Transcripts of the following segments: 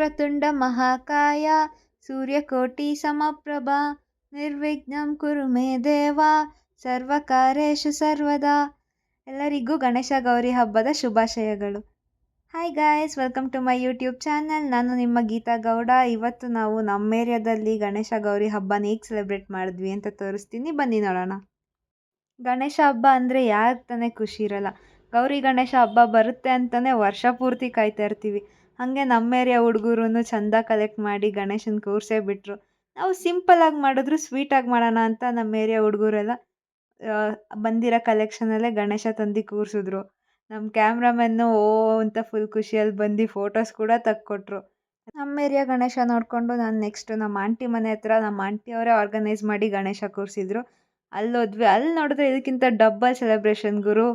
ವಕ್ರತುಂಡ ಮಹಾಕಾಯ ಸೂರ್ಯಕೋಟಿ ಸಮಪ್ರಭಾ ನಿರ್ವಿಘ್ನಂ ಕುರು ಮೇ ದೇವ ಸರ್ವಕಾರ್ಯೇಷು ಸರ್ವದಾ. ಎಲ್ಲರಿಗೂ ಗಣೇಶ ಗೌರಿ ಹಬ್ಬದ ಶುಭಾಶಯಗಳು. Hi guys, welcome to my YouTube channel. ನಾನು ನಿಮ್ಮ ಗೀತಾ ಗೌಡ. ಇವತ್ತು ನಾವು ನಮ್ಮ ಏರಿಯಾದಲ್ಲಿ ಗಣೇಶ ಗೌರಿ ಹಬ್ಬನ ಹೇಗೆ ಸೆಲೆಬ್ರೇಟ್ ಮಾಡಿದ್ವಿ ಅಂತ ತೋರಿಸ್ತೀನಿ, ಬನ್ನಿ ನೋಡೋಣ. ಗಣೇಶ ಹಬ್ಬ ಅಂದರೆ ಯಾರಿಗೆ ತಾನೇ ಖುಷಿ ಇರಲ್ಲ. ಗೌರಿ ಗಣೇಶ ಹಬ್ಬ ಬರುತ್ತೆ ಅಂತಲೇ ವರ್ಷ ಪೂರ್ತಿ ಕಾಯ್ತಾ ಇರ್ತೀವಿ. ಹಾಗೆ ನಮ್ಮ ಏರಿಯಾ ಹುಡುಗರು ಚಂದ ಕಲೆಕ್ಟ್ ಮಾಡಿ ಗಣೇಶನ ಕೂರಿಸೇ ಬಿಟ್ಟರು. ನಾವು ಸಿಂಪಲ್ಲಾಗಿ ಮಾಡಿದ್ರು ಸ್ವೀಟಾಗಿ ಮಾಡೋಣ ಅಂತ ನಮ್ಮ ಏರಿಯಾ ಹುಡುಗರೆಲ್ಲ ಬಂದಿರೋ ಕಲೆಕ್ಷನಲ್ಲೇ ಗಣೇಶ ತಂದು ಕೂರಿಸಿದ್ರು. ನಮ್ಮ ಕ್ಯಾಮ್ರಾಮನ್ನು ಅಂತ ಫುಲ್ ಖುಷಿಯಲ್ಲಿ ಬಂದು ಫೋಟೋಸ್ ಕೂಡ ತೆಕ್ಕೊಟ್ರು. ನಮ್ಮ ಏರಿಯಾ ಗಣೇಶ ನೋಡಿಕೊಂಡು ನಾನು ನೆಕ್ಸ್ಟ್ ನಮ್ಮ ಆಂಟಿ ಮನೆ ಹತ್ರ ನಮ್ಮ ಆಂಟಿಯವರೇ ಆರ್ಗನೈಸ್ ಮಾಡಿ ಗಣೇಶ ಕೂರಿಸಿದ್ರು. ಅಲ್ಲೋದ್ವಿ. ಅಲ್ಲಿ ನೋಡಿದ್ರೆ ಇದಕ್ಕಿಂತ ಡಬ್ಬಲ್ ಸೆಲೆಬ್ರೇಷನ್ ಗುರು.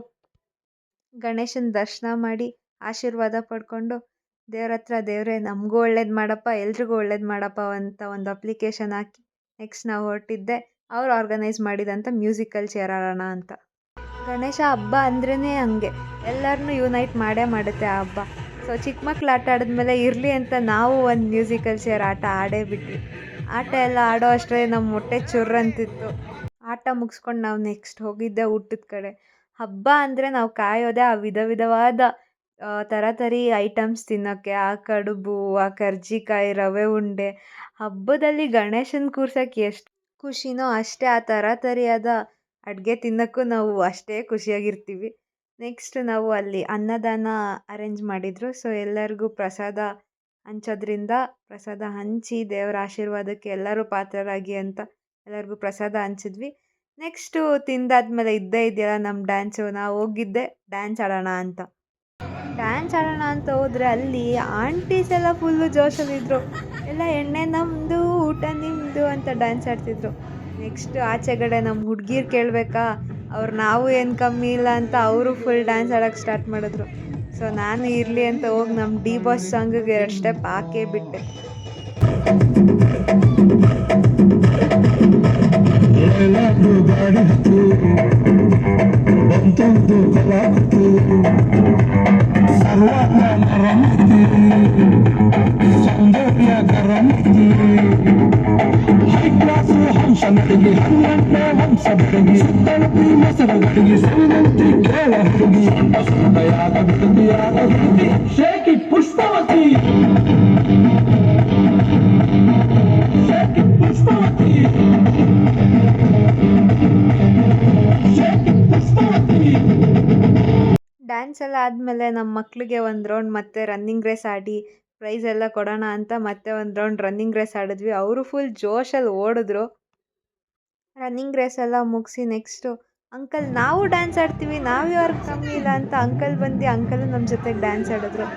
ಗಣೇಶನ ದರ್ಶನ ಮಾಡಿ ಆಶೀರ್ವಾದ ಪಡ್ಕೊಂಡು ದೇವ್ರ ಹತ್ರ, ದೇವರೇ ನಮಗೂ ಒಳ್ಳೇದು ಮಾಡಪ್ಪ, ಎಲ್ರಿಗೂ ಒಳ್ಳೇದು ಮಾಡಪ್ಪ ಅಂತ ಒಂದು ಅಪ್ಲಿಕೇಶನ್ ಹಾಕಿ ನೆಕ್ಸ್ಟ್ ನಾವು ಹೊರಟಿದ್ದೆ ಅವ್ರು ಆರ್ಗನೈಸ್ ಮಾಡಿದಂಥ ಮ್ಯೂಸಿಕಲ್ ಚೇರ್ ಆಡೋಣ ಅಂತ. ಗಣೇಶ ಹಬ್ಬ ಅಂದ್ರೇ ಹಂಗೆ, ಎಲ್ಲರನ್ನೂ ಯುನೈಟ್ ಮಾಡೇ ಮಾಡುತ್ತೆ ಆ ಹಬ್ಬ. ಸೊ ಚಿಕ್ಕ ಮಕ್ಳು ಆಟ ಆಡಿದ್ಮೇಲೆ ಇರಲಿ ಅಂತ ನಾವು ಒಂದು ಮ್ಯೂಸಿಕಲ್ ಚೇರ್ ಆಟ ಆಡೇ ಬಿಟ್ವಿ. ಆಟ ಎಲ್ಲ ಆಡೋ ಅಷ್ಟೇ ನಮ್ಮ ಹೊಟ್ಟೆ ಚುರ್ರ್ ಅಂತಿತ್ತು. ಆಟ ಮುಗಿಸ್ಕೊಂಡು ನಾವು ನೆಕ್ಸ್ಟ್ ಹೋಗಿದ್ದೆ ಊಟದ ಕಡೆ. ಹಬ್ಬ ಅಂದರೆ ನಾವು ಕಾಯೋದೆ ಆ ವಿಧ ವಿಧವಾದ ತರತರಿ ಐಟಮ್ಸ್ ತಿನ್ನೋಕ್ಕೆ. ಆ ಕಡುಬು, ಆ ಕರ್ಜಿಕಾಯಿ, ರವೆ ಉಂಡೆ. ಹಬ್ಬದಲ್ಲಿ ಗಣೇಶನ ಕೂರ್ಸೋಕ್ಕೆ ಎಷ್ಟು ಖುಷಿನೋ ಅಷ್ಟೇ ಆ ತರತರಿಯಾದ ಅಡುಗೆ ತಿನ್ನೋಕ್ಕೂ ನಾವು ಅಷ್ಟೇ ಖುಷಿಯಾಗಿರ್ತೀವಿ. ನೆಕ್ಸ್ಟ್ ನಾವು ಅಲ್ಲಿ ಅನ್ನದಾನ ಅರೇಂಜ್ ಮಾಡಿದರು. ಸೊ ಎಲ್ಲರಿಗೂ ಪ್ರಸಾದ ಹಂಚೋದ್ರಿಂದ ಪ್ರಸಾದ ಹಂಚಿ ದೇವರ ಆಶೀರ್ವಾದಕ್ಕೆ ಎಲ್ಲರೂ ಪಾತ್ರರಾಗಿ ಅಂತ ಎಲ್ಲರಿಗೂ ಪ್ರಸಾದ ಹಂಚಿದ್ವಿ. ನೆಕ್ಸ್ಟು ತಿಂದಾದ್ಮೇಲೆ ಇದ್ದೇ ಇದೆಯಲ್ಲ ನಮ್ಮ ಡ್ಯಾನ್ಸು. ನಾವು ಹೋಗಿದ್ದೆ ಡ್ಯಾನ್ಸ್ ಆಡೋಣ ಅಂತ. ಡ್ಯಾನ್ಸ್ ಆಡೋಣ ಅಂತ ಹೋದರೆ ಅಲ್ಲಿ ಆಂಟೀಸ್ ಎಲ್ಲ ಫುಲ್ಲು ಜೋಶಲ್ಲಿದ್ದರು. ಎಲ್ಲ ಎಣ್ಣೆ ನಮ್ಮದು, ಊಟ ನಿಮ್ಮದು ಅಂತ ಡ್ಯಾನ್ಸ್ ಆಡ್ತಿದ್ರು. ನೆಕ್ಸ್ಟ್ ಆಚೆಗಡೆ ನಮ್ಮ ಹುಡುಗಿರು ಕೇಳಬೇಕಾ, ಅವ್ರು ನಾವು ಏನು ಕಮ್ಮಿ ಇಲ್ಲ ಅಂತ ಅವರು ಫುಲ್ ಡ್ಯಾನ್ಸ್ ಆಡೋಕ್ಕೆ ಸ್ಟಾರ್ಟ್ ಮಾಡಿದ್ರು. ಸೊ ನಾನು ಇರಲಿ ಅಂತ ಹೋಗಿ ನಮ್ಮ ಡಿ ಬಾಸ್ ಸಾಂಗಿಗೆ 2 ಸ್ಟೆಪ್ ಹಾಕೇ ಬಿಟ್ಟೆ. ಡ್ಯಾನ್ಸ್ ಎಲ್ಲ ಆದಮೇಲೆ ನಮ್ಮ ಮಕ್ಕಳಿಗೆ ಒಂದು ರೌಂಡ್ ಮತ್ತೆ ರನ್ನಿಂಗ್ ರೇಸ್ ಆಡಿ ಪ್ರೈಸ್ ಎಲ್ಲ ಕೊಡೋಣ ಅಂತ ಮತ್ತೆ ಒಂದು ರೌಂಡ್ ರನ್ನಿಂಗ್ ರೇಸ್ ಆಡಿದ್ವಿ. ಅವರು ಫುಲ್ ಜೋಶಲ್ಲಿ ಓಡಿದ್ರು. ರನ್ನಿಂಗ್ ರೇಸ್ ಎಲ್ಲ ಮುಗಿಸಿ ನೆಕ್ಸ್ಟು ಅಂಕಲ್ ನಾವು ಡ್ಯಾನ್ಸ್ ಆಡ್ತೀವಿ, ನಾವು ಯಾರು ಕಮ್ಮಿ ಇಲ್ಲ ಅಂತ ಅಂಕಲ್ ಬಂದು ಅಂಕಲು ನಮ್ಮ ಜೊತೆಗೆ ಡ್ಯಾನ್ಸ್ ಆಡಿದ್ರು.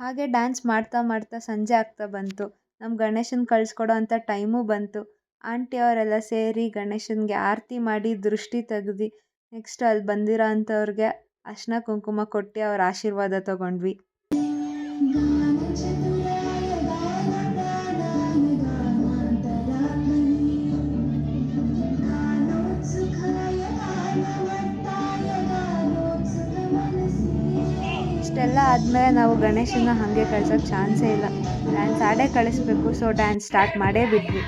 ಹಾಗೆ ಡ್ಯಾನ್ಸ್ ಮಾಡ್ತಾ ಮಾಡ್ತಾ ಸಂಜೆ ಆಗ್ತಾ ಬಂತು. ನಮ್ಮ ಗಣೇಶನ ಕಳಿಸ್ಕೊಡೋ ಅಂಥ ಟೈಮು ಬಂತು. ಆಂಟಿಯವರೆಲ್ಲ ಸೇರಿ ಗಣೇಶನಿಗೆ ಆರತಿ ಮಾಡಿ ದೃಷ್ಟಿ ತೆಗ್ದು ನೆಕ್ಸ್ಟ್ ಅಲ್ಲಿ ಬಂದಿರೋ ಅಂಥವ್ರಿಗೆ ಅರ್ಶಿನ ಕುಂಕುಮ ಕೊಟ್ಟು ಅವ್ರ ಆಶೀರ್ವಾದ ತೊಗೊಂಡ್ವಿ. ಇಷ್ಟೆಲ್ಲ ಆದಮೇಲೆ ನಾವು ಗಣೇಶನ ಹಾಗೆ ಕಳ್ಸೋಕ್ಕೆ ಚಾನ್ಸೇ ಇಲ್ಲ. ಡ್ಯಾನ್ಸ್ ಆಡೇ ಕಳಿಸ್ಬೇಕು. ಸೊ ಡ್ಯಾನ್ಸ್ ಸ್ಟಾರ್ಟ್ ಮಾಡೇ ಬಿಟ್ವಿ.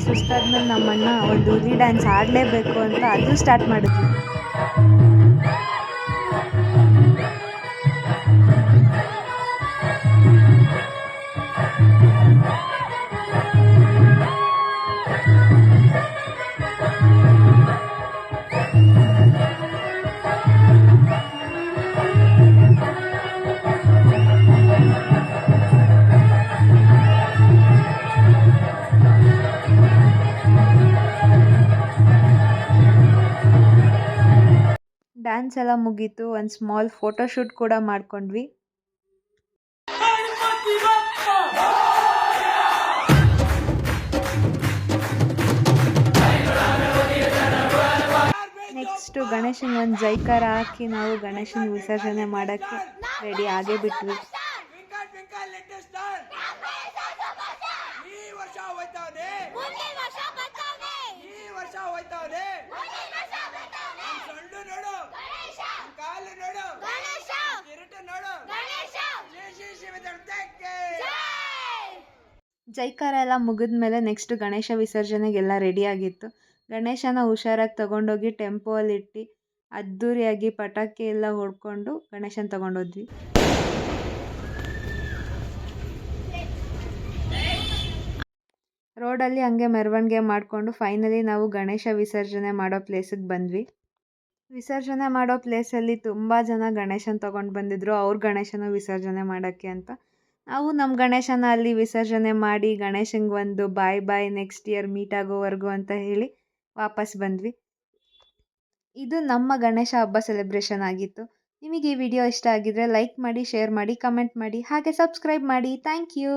ಸುಸ್ತಾದ್ಮೇಲೆ ನಮ್ಮಣ್ಣ ಒಂದು ಹುಲಿ ಡ್ಯಾನ್ಸ್ ಆಡಲೇಬೇಕು ಅಂತ ಅದು ಸ್ಟಾರ್ಟ್ ಮಾಡಿದ್ವಿ. ಡ್ಯಾನ್ಸ್ ಎಲ್ಲ ಮುಗೀತು. ಒಂದು ಸ್ಮಾಲ್ ಫೋಟೋಶೂಟ್ ಕೂಡ ಮಾಡ್ಕೊಂಡ್ವಿ. ನೆಕ್ಸ್ಟು ಗಣೇಶನ ಒಂದು ಜೈಕಾರ ಹಾಕಿ ನಾವು ಗಣೇಶನ ವಿಸರ್ಜನೆ ಮಾಡೋಕ್ಕೆ ರೆಡಿ ಆಗೇ ಬಿಟ್ವಿ. ಜೈಕಾರ ಎಲ್ಲ ಮುಗಿದ್ಮೇಲೆ ನೆಕ್ಸ್ಟ್ ಗಣೇಶ ವಿಸರ್ಜನೆಗೆಲ್ಲ ರೆಡಿಯಾಗಿತ್ತು. ಗಣೇಶನ ಹುಷಾರಾಗಿ ತೊಗೊಂಡೋಗಿ ಟೆಂಪೋಲ್ಲಿ ಇಟ್ಟು ಅದ್ದೂರಿಯಾಗಿ ಪಟಾಕಿ ಎಲ್ಲ ಹೊಡ್ಕೊಂಡು ಗಣೇಶನ ತೊಗೊಂಡೋದ್ವಿ. ರೋಡಲ್ಲಿ ಹಂಗೆ ಮೆರವಣಿಗೆ ಮಾಡಿಕೊಂಡು ಫೈನಲಿ ನಾವು ಗಣೇಶ ವಿಸರ್ಜನೆ ಮಾಡೋ ಪ್ಲೇಸಿಗೆ ಬಂದ್ವಿ. ವಿಸರ್ಜನೆ ಮಾಡೋ ಪ್ಲೇಸಲ್ಲಿ ತುಂಬ ಜನ ಗಣೇಶನ ತೊಗೊಂಡು ಬಂದಿದ್ದರು ಅವ್ರ ಗಣೇಶನ ವಿಸರ್ಜನೆ ಮಾಡೋಕ್ಕೆ ಅಂತ. ನಾವು ನಮ್ಮ ಗಣೇಶನ ಅಲ್ಲಿ ವಿಸರ್ಜನೆ ಮಾಡಿ ಗಣೇಶಂಗೆ ಒಂದು ಬಾಯ್ ಬಾಯ್ ನೆಕ್ಸ್ಟ್ ಇಯರ್ ಮೀಟ್ ಆಗೋವರೆಗೂ ಅಂತ ಹೇಳಿ ವಾಪಸ್ ಬಂದ್ವಿ. ಇದು ನಮ್ಮ ಗಣೇಶ ಹಬ್ಬ ಸೆಲೆಬ್ರೇಷನ್ ಆಗಿತ್ತು. ನಿಮಗೆ ಈ ವಿಡಿಯೋ ಇಷ್ಟ ಆಗಿದ್ರೆ ಲೈಕ್ ಮಾಡಿ, ಶೇರ್ ಮಾಡಿ, ಕಮೆಂಟ್ ಮಾಡಿ, ಹಾಗೆ ಸಬ್ಸ್ಕ್ರೈಬ್ ಮಾಡಿ. Thank you.